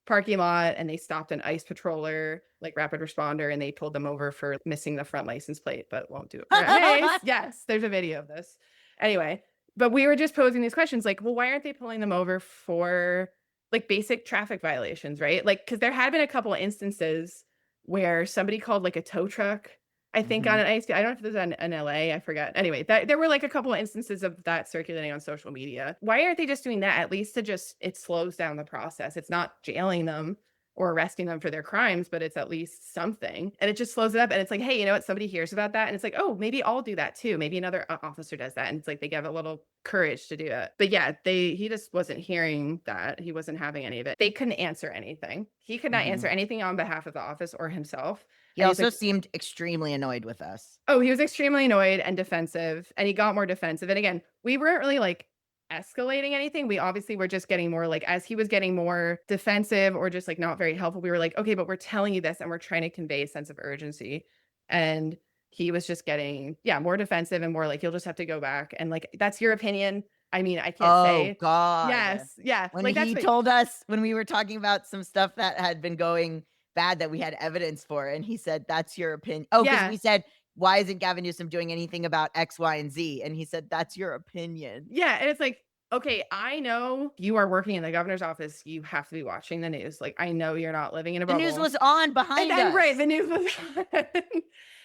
C: parking lot, and they stopped an ICE patroller, like rapid responder, and they pulled them over for missing the front license plate, but won't do it for ICE. Yes, there's a video of this. Anyway, but we were just posing these questions like, well, why aren't they pulling them over for like basic traffic violations, right? Like, because there had been a couple of instances where somebody called like a tow truck, I think, on an ICE. I don't know if it was in LA. I forgot. Anyway, there were like a couple of instances of that circulating on social media. Why aren't they just doing that? At least it slows down the process. It's not jailing them or arresting them for their crimes, but it's at least something. And it just slows it up. And it's like, hey, you know what? Somebody hears about that. And it's like, oh, maybe I'll do that too. Maybe another officer does that. And it's like, they give a little courage to do it. But yeah, he just wasn't hearing that. He wasn't having any of it. They couldn't answer anything. He could not answer anything on behalf of the office or himself.
B: He
C: And he's
B: also
C: like,
B: seemed extremely annoyed with us.
C: oh, he was extremely annoyed and defensive, and he got more defensive. And again, we weren't really like escalating anything. We obviously were just getting more like, as he was getting more defensive or just like not very helpful, we were like, okay, but we're telling you this and we're trying to convey a sense of urgency. And he was just getting, more defensive and more like, you'll just have to go back. And like, that's your opinion. I mean, I can't say.
B: Oh God.
C: Yes. Yeah.
B: When
C: like
B: he told us, when we were talking about some stuff that had been going bad that we had evidence for, and he said, that's your opinion. Oh, because we said, why isn't Gavin Newsom doing anything about X, Y, and Z? And he said, that's your opinion.
C: Yeah. And it's like, okay, I know you are working in the governor's office. You have to be watching the news. Like, I know you're not living in a bubble.
B: The news was on behind us.
C: Right, the news was on.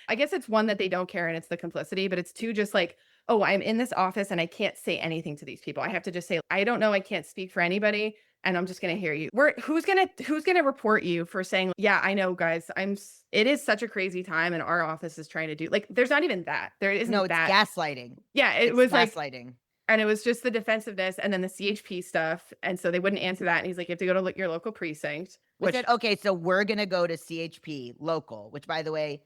C: I guess it's one that they don't care, and it's the complicity, but it's two, just like, oh, I'm in this office and I can't say anything to these people. I have to just say, I don't know, I can't speak for anybody, and I'm just gonna hear you. Who's gonna report you for saying, yeah, I know, guys, it is such a crazy time, and our office is trying to do, like, there's not even that. There isn't.
B: No, it's
C: that.
B: gaslighting.
C: Yeah,
B: it's
C: was
B: gaslighting.
C: Like, and it was just the defensiveness and then the CHP stuff. And so they wouldn't answer that. And he's like, you have to go to your local precinct.
B: We said, okay, so we're going to go to CHP local, which, by the way,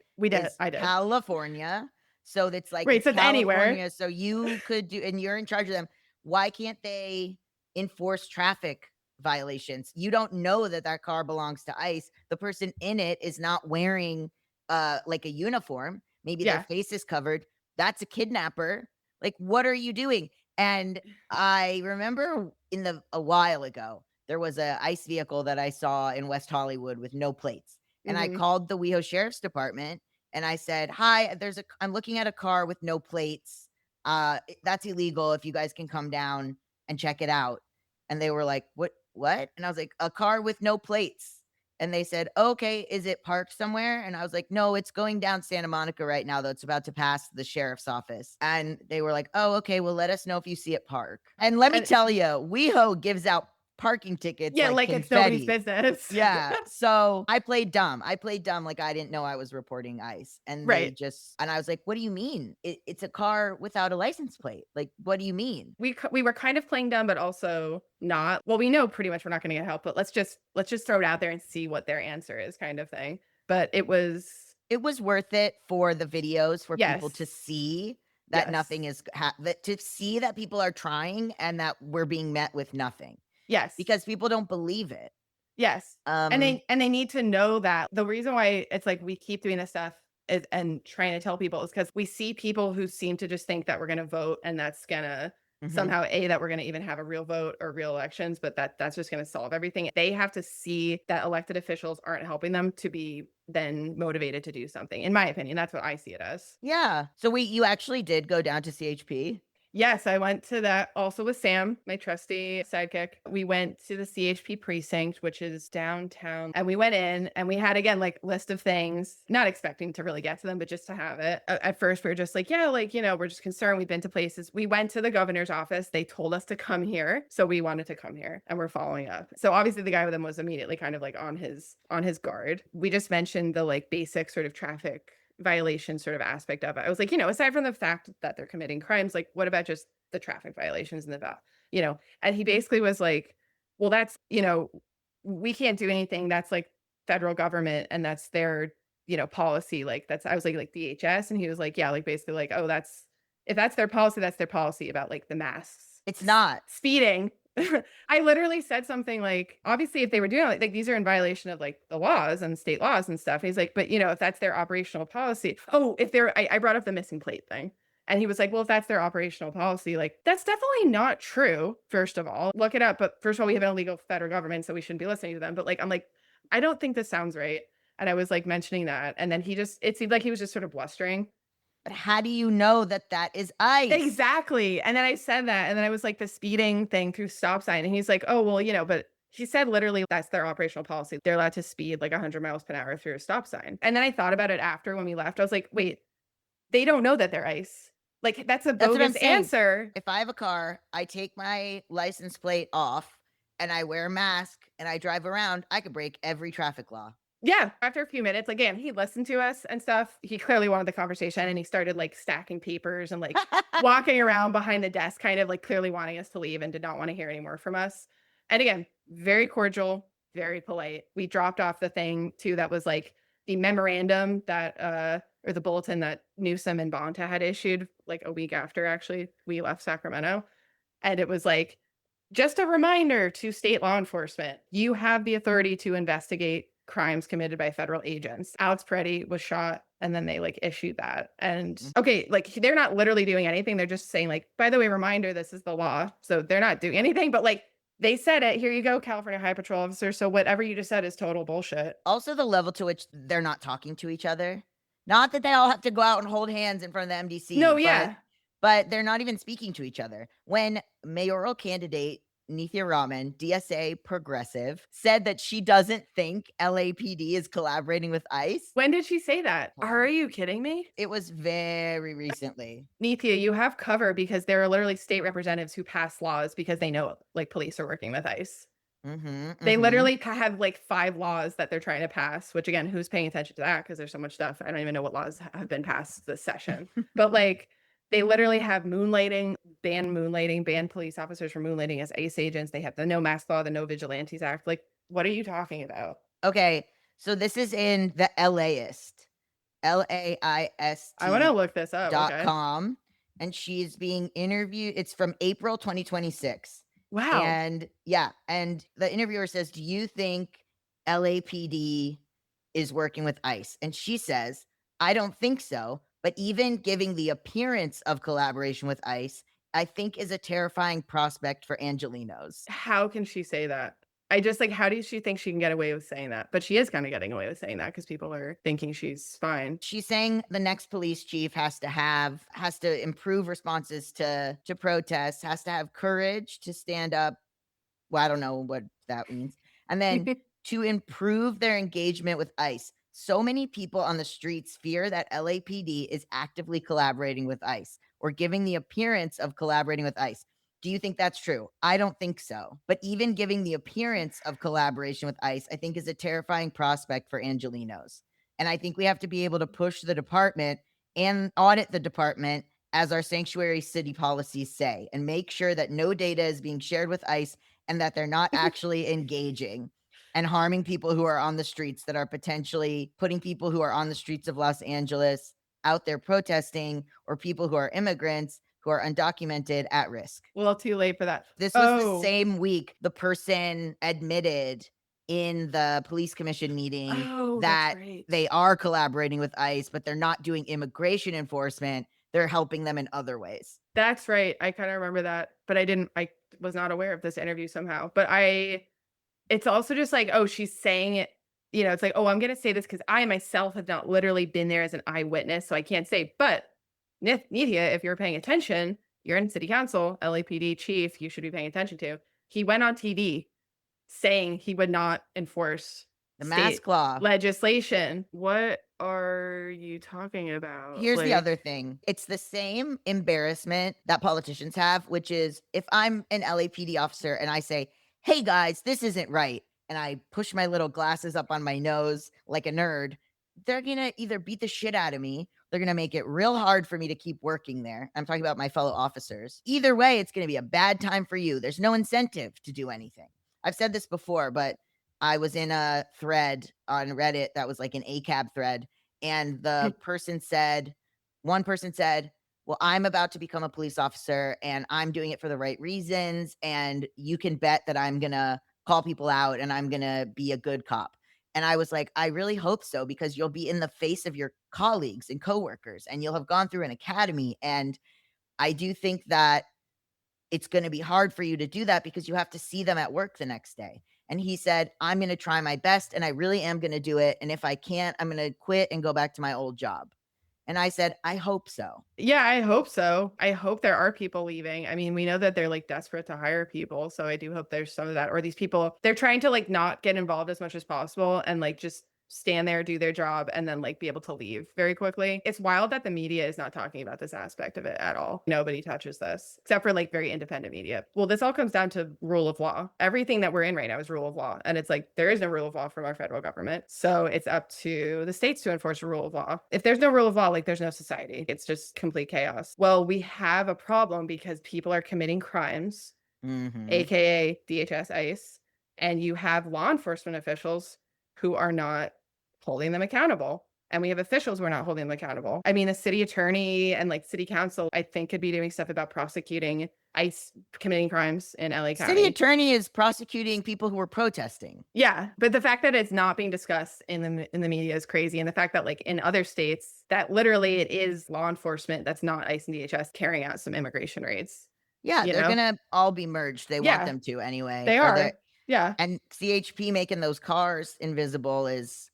B: I did. California. So it's like,
C: right, so it's anywhere.
B: So you could do, and you're in charge of them. Why can't they enforce traffic violations? You don't know that car belongs to ICE. The person in it is not wearing like a uniform. Maybe their face is covered. That's a kidnapper. Like, what are you doing? And I remember a while ago, there was a ICE vehicle that I saw in West Hollywood with no plates. And I called the WeHo Sheriff's Department and I said, hi, I'm looking at a car with no plates. That's illegal. If you guys can come down and check it out. And they were like, what? And I was like, a car with no plates. And they said, okay, is it parked somewhere? And I was like, no, it's going down Santa Monica right now, though. It's about to pass the sheriff's office. And they were like, oh, okay, well, let us know if you see it park. And let me tell you, WeHo gives out parking tickets.
C: Yeah, like it's nobody's business.
B: Yeah. So I played dumb. Like I didn't know I was reporting ICE. And and I was like, what do you mean? It's a car without a license plate. Like, what do you mean?
C: We were kind of playing dumb, but also not. Well, we know pretty much we're not going to get help, but let's just throw it out there and see what their answer is, kind of thing. But it was
B: worth it for the videos, for people to see that nothing is to see that people are trying and that we're being met with nothing.
C: Yes.
B: Because people don't believe it.
C: Yes. And they need to know that the reason why it's like we keep doing this stuff and trying to tell people is because we see people who seem to just think that we're going to vote and that's going to somehow that we're going to even have a real vote or real elections, but that's just going to solve everything. They have to see that elected officials aren't helping them to be then motivated to do something. In my opinion, that's what I see it as.
B: Yeah. So you actually did go down to CHP?
C: Yes, I went to that also with Sam, my trusty sidekick. We went to the CHP precinct, which is downtown, and we went in and we had, again, like list of things, not expecting to really get to them, but just to have it. At first we were just like, yeah, like, we're just concerned. We've been to places. We went to the governor's office. They told us to come here. So we wanted to come here and we're following up. So obviously the guy with them was immediately kind of like on his guard. We just mentioned the like basic sort of traffic violation sort of aspect of it. I was like, aside from the fact that they're committing crimes, like what about just the traffic violations and and he basically was like, well, that's, we can't do anything. That's like federal government and that's their, policy. Like I was like DHS. And he was like, yeah, like basically like, oh, if that's their policy, that's their policy about like the masks.
B: It's not.
C: Speeding. I literally said something like, obviously, if they were doing like these are in violation of like the laws and state laws and stuff. He's like, but if that's their operational policy. Oh, I brought up the missing plate thing. And he was like, well, if that's their operational policy, like that's definitely not true. First of all, look it up. But first of all, we have an illegal federal government, so we shouldn't be listening to them. But like, I'm like, I don't think this sounds right. And I was like mentioning that. And then it seemed like he was just sort of blustering.
B: But how do you know that is ice?
C: Exactly. And then I said that, and then I was like the speeding thing through stop sign. And he's like, oh, well, but he said literally that's their operational policy. They're allowed to speed like 100 miles per hour through a stop sign. And then I thought about it after when we left. I was like, wait, they don't know that they're ice. Like that's a bogus answer.
B: If I have a car, I take my license plate off and I wear a mask and I drive around, I could break every traffic law.
C: Yeah. After a few minutes, again, he listened to us and stuff. He clearly wanted the conversation and he started like stacking papers and like walking around behind the desk, kind of like clearly wanting us to leave and did not want to hear any more from us. And again, very cordial, very polite. We dropped off the thing too that was like the memorandum that or the bulletin that Newsom and Bonta had issued like a week after actually we left Sacramento. And it was like, just a reminder to state law enforcement, you have the authority to investigate crimes committed by federal agents. Alex Peretti was shot and then they like issued that. And okay, like they're not literally doing anything. They're just saying like, by the way, reminder, this is the law. So they're not doing anything, but like they said it. Here you go, California High Patrol officer. So whatever you just said is total bullshit.
B: Also the level to which they're not talking to each other. Not that they all have to go out and hold hands in front of the MDC.
C: No, yeah.
B: But they're not even speaking to each other. When mayoral candidate Nithya Raman, DSA progressive, said that she doesn't think LAPD is collaborating with ICE.
C: When did she say that? Are you kidding me?
B: It was very recently.
C: Nithya, you have cover because there are literally state representatives who pass laws because they know like police are working with ICE. They literally have like 5 laws that they're trying to pass, which again, who's paying attention to that? Because there's so much stuff. I don't even know what laws have been passed this session. But like they literally have moonlighting, ban police officers from moonlighting as ICE agents. They have the no mask law, the no vigilantes act. Like, what are you talking about?
B: Okay. So this is in the LAist. LAIST.
C: I want to look this up.
B: .com. And she's being interviewed. It's from April 2026.
C: Wow.
B: And yeah. And the interviewer says, do you think LAPD is working with ICE? And she says, I don't think so. But even giving the appearance of collaboration with ICE, I think is a terrifying prospect for Angelenos.
C: How can she say that? I just like, how does she think she can get away with saying that? But she is kind of getting away with saying that because people are thinking she's fine.
B: She's saying the next police chief has to improve responses to protests, has to have courage to stand up. Well, I don't know what that means. And then to improve their engagement with ICE. So many people on the streets fear that LAPD is actively collaborating with ICE or giving the appearance of collaborating with ICE. Do you think that's true? I don't think so. But even giving the appearance of collaboration with ICE, I think is a terrifying prospect for Angelenos. And I think we have to be able to push the department and audit the department as our sanctuary city policies say, and make sure that no data is being shared with ICE and that they're not actually engaging and harming people who are on the streets, that are potentially putting people who are on the streets of Los Angeles out there protesting, or people who are immigrants who are undocumented at risk.
C: Well, too late for that.
B: This was the same week the person admitted in the police commission meeting that they are collaborating with ICE, but they're not doing immigration enforcement. they're helping them in other ways.
C: That's right. I kind of remember that, but I was not aware of this interview somehow. But it's also just like, oh, she's saying it, it's like, oh, I'm going to say this because I myself have not literally been there as an eyewitness. So I can't say, but Nithya, if you're paying attention, you're in city council, LAPD chief, you should be paying attention to. He went on TV saying he would not enforce
B: The
C: state
B: mask law.
C: legislation. What are you talking about?
B: Here's the
C: Like,
B: other thing. It's the same embarrassment that politicians have, which is if I'm an LAPD officer and I say, hey guys, this isn't right, and I push my little glasses up on my nose like a nerd, they're going to either beat the shit out of me, they're going to make it real hard for me to keep working there. I'm talking about my fellow officers. Either way, it's going to be a bad time for you. There's no incentive to do anything. I've said this before, but I was in a thread on Reddit that was like an ACAB thread, and one person said, well, I'm about to become a police officer and I'm doing it for the right reasons. And you can bet that I'm going to call people out and I'm going to be a good cop. And I was like, I really hope so, because you'll be in the face of your colleagues and coworkers and you'll have gone through an academy. And I do think that it's going to be hard for you to do that because you have to see them at work the next day. And he said, I'm going to try my best and I really am going to do it. And if I can't, I'm going to quit and go back to my old job. And I said, I hope so.
C: yeah, I hope so. I hope there are people leaving. I mean, we know that they're like desperate to hire people. So I do hope there's some of that. Or these people, they're trying to like not get involved as much as possible and like just stand there, do their job, and then like be able to leave very quickly. It's wild that the media is not talking about this aspect of it at all. Nobody touches this except for like very independent media. Well, this all comes down to rule of law. Everything that we're in right now is rule of law. And it's like, there is no rule of law from our federal government. So it's up to the states to enforce the rule of law. If there's no rule of law, like there's no society. It's just complete chaos. Well, we have a problem because people are committing crimes, AKA DHS ICE, and you have law enforcement officials who are not holding them accountable. And we have officials who are not holding them accountable. I mean, the city attorney and like city council, I think, could be doing stuff about prosecuting ICE committing crimes in LA County.
B: City attorney is prosecuting people who were protesting.
C: Yeah, but the fact that it's not being discussed in the media is crazy. And the fact that like in other states, that literally it is law enforcement that's not ICE and DHS carrying out some immigration raids.
B: Yeah, they're going to all be merged. They want them to anyway.
C: They are. Yeah.
B: And CHP making those cars invisible is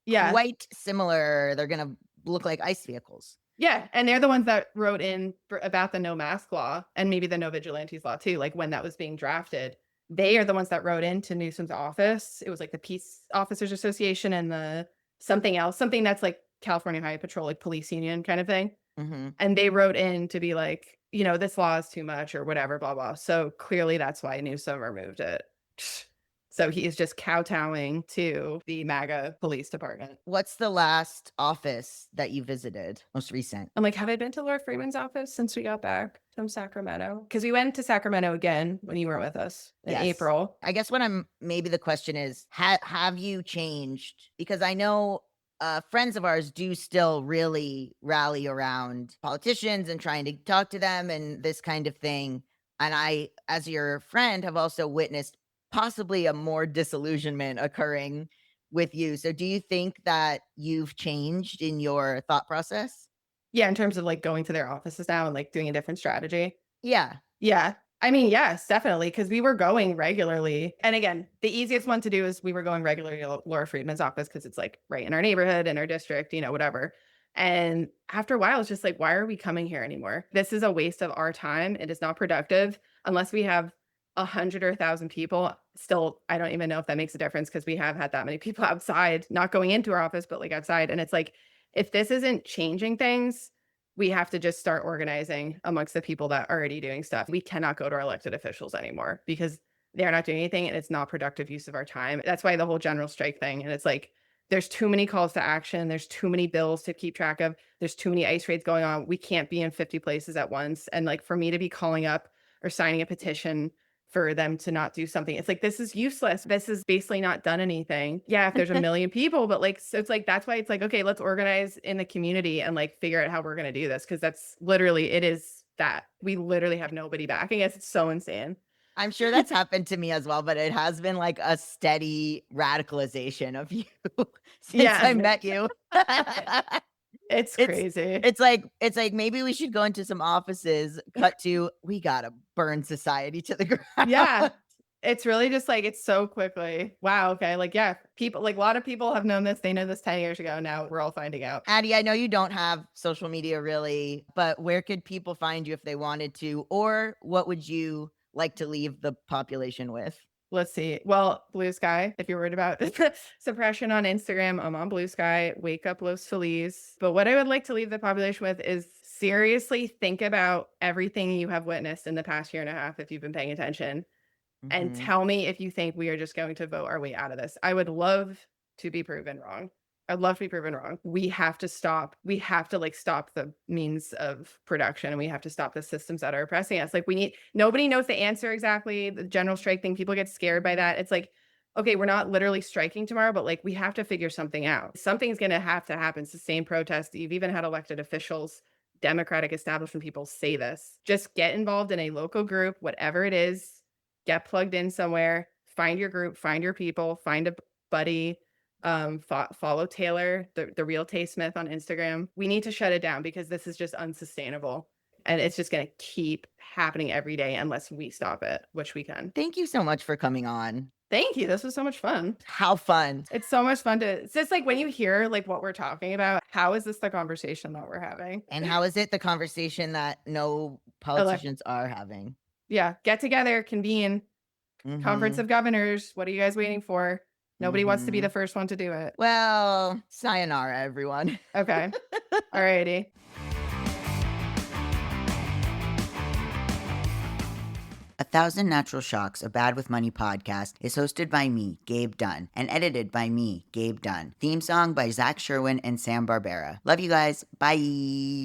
B: quite similar. They're going to look like ICE vehicles.
C: Yeah. And they're the ones that wrote in about the no mask law and maybe the no vigilantes law too. Like when that was being drafted, they are the ones that wrote into Newsom's office. It was like the Peace Officers Association and the something else, something that's like California Highway Patrol, like police union kind of thing. And they wrote in to be like, this law is too much or whatever, blah, blah. So clearly that's why Newsom removed it. So he is just kowtowing to the MAGA police department.
B: What's the last office that you visited? Most recent?
C: I'm like, have I been to Laura Friedman's office since we got back from Sacramento? Because we went to Sacramento again when you weren't with us in April.
B: I guess maybe the question is, have you changed? Because I know friends of ours do still really rally around politicians and trying to talk to them and this kind of thing. And I, as your friend, have also witnessed possibly a more disillusionment occurring with you. So do you think that you've changed in your thought process?
C: Yeah, in terms of like going to their offices now and like doing a different strategy.
B: Yeah.
C: Yeah. I mean, yes, definitely. Because we were going regularly. And again, the easiest one to do is we were going regularly to Laura Friedman's office because it's like right in our neighborhood, in our district, whatever. And after a while, it's just like, why are we coming here anymore? This is a waste of our time. It is not productive unless we have 100 or 1,000 people. Still, I don't even know if that makes a difference because we have had that many people outside, not going into our office, but like outside. And it's like, if this isn't changing things, we have to just start organizing amongst the people that are already doing stuff. We cannot go to our elected officials anymore because they're not doing anything and it's not productive use of our time. That's why the whole general strike thing. And it's like, there's too many calls to action. There's too many bills to keep track of. There's too many ICE raids going on. We can't be in 50 places at once. And like for me to be calling up or signing a petition for them to not do something, it's like, this is useless. This is basically not done anything. Yeah, if there's a million people, but like, so it's like, that's why it's like, okay, let's organize in the community and like figure out how we're going to do this. Cause that's literally, it is that we literally have nobody backing us. It's so insane.
B: I'm sure that's happened to me as well, but it has been like a steady radicalization of you since I met you.
C: It's crazy.
B: It's like maybe we should go into some offices, cut to, we gotta burn society to the ground.
C: Yeah. It's really just like it's so quickly. Wow, okay. Like, yeah, people like a lot of people have known this. They know this 10 years ago. Now we're all finding out.
B: Addie, I know you don't have social media really, but where could people find you if they wanted to? Or what would you like to leave the population with?
C: Let's see. Well, Blue Sky, if you're worried about suppression on Instagram, I'm on Blue Sky. Wake up Los Feliz. But what I would like to leave the population with is seriously think about everything you have witnessed in the past year and a half if you've been paying attention. And
B: Mhm.
C: tell me if you think we are just going to vote our way out of this. I would love to be proven wrong. I'd love to be proven wrong. We have to stop. We have to like stop the means of production and we have to stop the systems that are oppressing us. Like nobody knows the answer exactly. The general strike thing, people get scared by that. It's like, okay, we're not literally striking tomorrow, but like we have to figure something out. Something's going to happen. Sustained protest. You've even had elected officials, Democratic establishment people say this. Just get involved in a local group, whatever it is. Get plugged in somewhere, find your group, find your people, find a buddy, follow Taylor, the real Tay Smith on Instagram. We need to shut it down because this is just unsustainable. And it's just going to keep happening every day unless we stop it, which we can.
B: Thank you so much for coming on.
C: Thank you. This was so much fun.
B: How fun.
C: It's so much fun it's just like when you hear like what we're talking about, how is this the conversation that we're having?
B: And how is it the conversation that no politicians are having?
C: Yeah. Get together, convene, conference
B: Mhm.
C: of governors. What are you guys waiting for? Nobody wants to be
B: Mhm.
C: the first one to do it.
B: Well, sayonara, everyone.
C: Okay. All righty.
B: A Thousand Natural Shocks, a Bad with Money podcast is hosted by me, Gabe Dunn, and edited by me, Gabe Dunn. Theme song by Zach Sherwin and Sam Barbera. Love you guys. Bye.